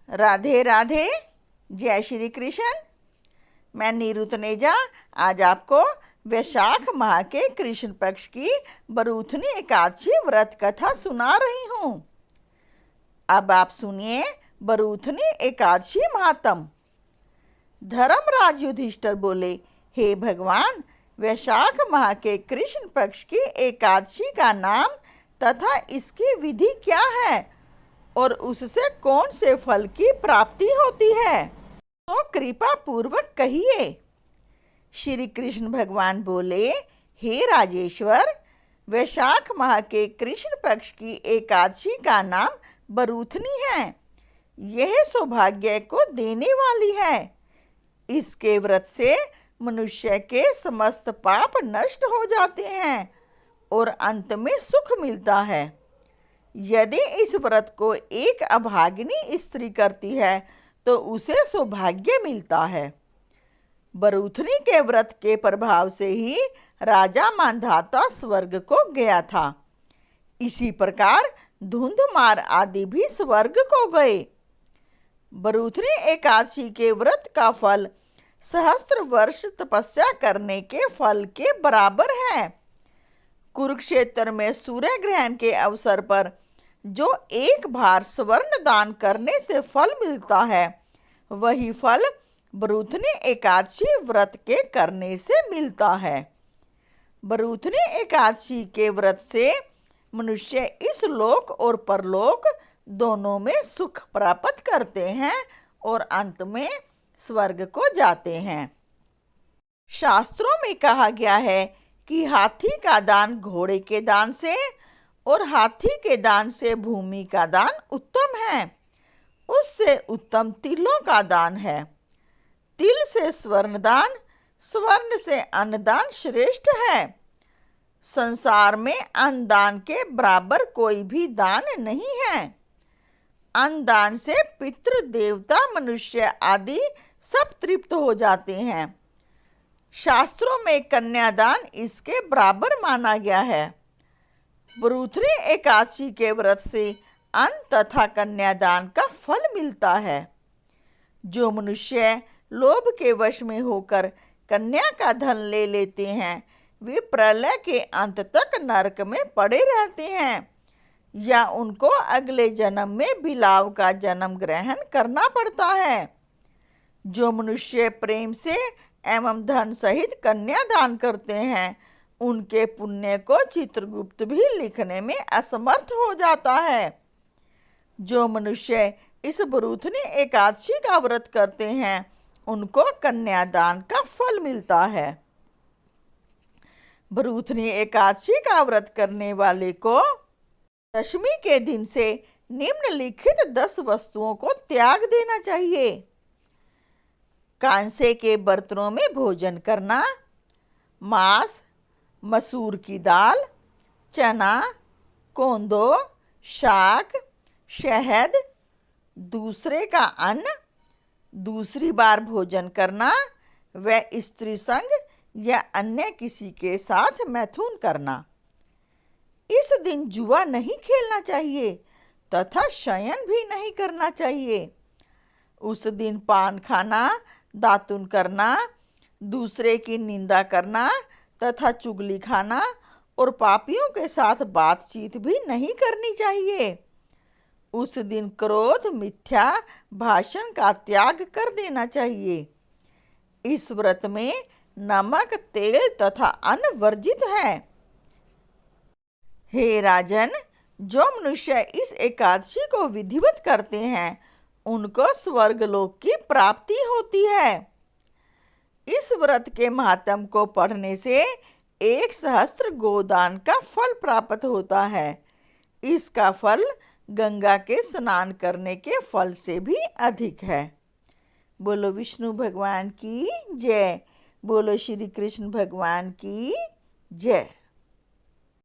राधे राधे। जय श्री कृष्ण। मैं नीरू तनेजा आज आपको वैशाख माह के कृष्ण पक्ष की बरूथनी एकादशी व्रत कथा सुना रही हूँ। अब आप सुनिए बरूथनी एकादशी महात्म। धर्मराज युधिष्ठिर बोले, हे भगवान, वैशाख माह के कृष्ण पक्ष की एकादशी का नाम तथा इसकी विधि क्या है और उससे कौन से फल की प्राप्ति होती है, तो कृपा पूर्वक कहिए। श्री कृष्ण भगवान बोले, हे राजेश्वर, वैशाख माह के कृष्ण पक्ष की एकादशी का नाम बरूथनी है। यह सौभाग्य को देने वाली है। इसके व्रत से मनुष्य के समस्त पाप नष्ट हो जाते हैं और अंत में सुख मिलता है। यदि इस व्रत को एक अभागिनी स्त्री करती है तो उसे सौभाग्य मिलता है। बरूथनी के व्रत के प्रभाव से ही राजा मांधाता स्वर्ग को गया था। इसी प्रकार धुंधमार आदि भी स्वर्ग को गए। बरूथनी एकादशी के व्रत का फल सहस्त्र वर्ष तपस्या करने के फल के बराबर है। कुरुक्षेत्र में सूर्य ग्रहण के अवसर पर जो एक बार स्वर्ण दान करने से फल मिलता है, वही फल बरूथनी एकादशी व्रत के करने से मिलता है। बरूथनी एकादशी के व्रत से मनुष्य इस लोक और परलोक दोनों में सुख प्राप्त करते हैं और अंत में स्वर्ग को जाते हैं। शास्त्रों में कहा गया है कि हाथी का दान घोड़े के दान से और हाथी के दान से भूमि का दान उत्तम है। उससे उत्तम तिलों का दान है। तिल से स्वर्ण दान, स्वर्ण से अन्न दान श्रेष्ठ है। संसार में अन्न दान के बराबर कोई भी दान नहीं है। अन्न दान से पितृ देवता मनुष्य आदि सब तृप्त हो जाते हैं। शास्त्रों में कन्यादान इसके बराबर माना गया है। बरूथनी एकादशी के व्रत से अन्न तथा कन्यादान का फल मिलता है। जो मनुष्य लोभ के वश में होकर कन्या का धन ले लेते हैं, वे प्रलय के अंत तक नरक में पड़े रहते हैं या उनको अगले जन्म में बिलाव का जन्म ग्रहण करना पड़ता है। जो मनुष्य प्रेम से एवं धन सहित कन्या दान करते हैं, उनके पुण्य को चित्रगुप्त भी लिखने में असमर्थ हो जाता है। जो मनुष्य इस बरूथनी एकादशी का व्रत करते हैं, उनको कन्यादान का फल मिलता है। बरूथनी एकादशी का व्रत करने वाले को दशमी के दिन से निम्नलिखित 10 वस्तुओं को त्याग देना चाहिए। कांसे के बर्तनों में भोजन करना, मांस, मसूर की दाल, चना, कोंदो, शाक, शहद, दूसरे का अन्न, दूसरी बार भोजन करना व स्त्री संग या अन्य किसी के साथ मैथुन करना। इस दिन जुआ नहीं खेलना चाहिए तथा शयन भी नहीं करना चाहिए। उस दिन पान खाना, दातुन करना, दूसरे की निंदा करना तथा चुगली खाना और पापियों के साथ बातचीत भी नहीं करनी चाहिए। उस दिन क्रोध, मिथ्या भाषण का त्याग कर देना चाहिए। इस व्रत में नमक, तेल तथा अन्न वर्जित है। हे राजन, जो मनुष्य इस एकादशी को विधिवत करते हैं, उनको स्वर्गलोक की प्राप्ति होती है। इस व्रत के महात्म को पढ़ने से 1 सहस्त्र गोदान का फल प्राप्त होता है। इसका फल गंगा के स्नान करने के फल से भी अधिक है। बोलो विष्णु भगवान की जय। बोलो श्री कृष्ण भगवान की जय।